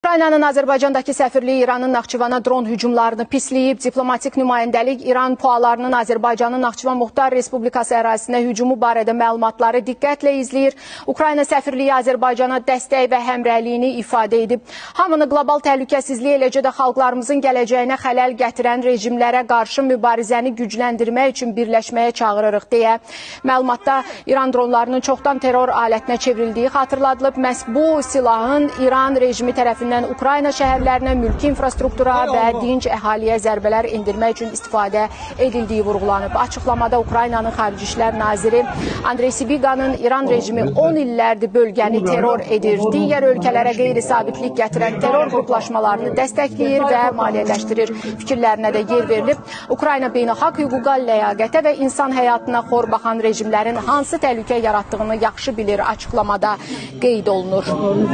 Ukraynanın Azərbaycandakı səfirliyi İranın Naxçıvana dron hücumlarını pisləyib. Diplomatik nümayəndəlik İran PUA-larının Azərbaycanın Naxçıvan Muxtar Respublikası ərazisinə hücumu barədə məlumatları diqqətlə izləyir. Ukrayna səfirliyi Azərbaycana dəstək və həmrəyliyini ifadə edib. Hamını qlobal təhlükəsizliyi, eləcə də xalqlarımızın gələcəyinə xələl gətirən rejimlərə qarşı mübarizəni gücləndirmək üçün birləşməyə çağırırıq deyə məlumatda İran dronlarının çoxdan terror alətinə çevrildiyi xatırladılıb. Məhz bu silahın İran rejimi tərəfindən Ukrayna şəhərlərinə, mülki infrastruktura və dinc əhaliyə zərbələr endirmək üçün istifadə edildiyi vurğulanıb. Açıqlamada Ukraynanın Xarici İşlər Naziri Andrey Sibiqanın İran rejimi 10 illərdir bölgəni terror edir, digər ölkələrə qeyri-sabitlik gətirən terror qruplaşmalarını dəstəkləyir və maliyyələşdirir fikirlərinə də yer verilib. Ukrayna beynəlxalq hüquqa, ləyaqətə və insan həyatına xor baxan rejimlərin hansı təhlükə yaratdığını yaxşı bilir açıqlamada qeyd olunur. Sağ olun.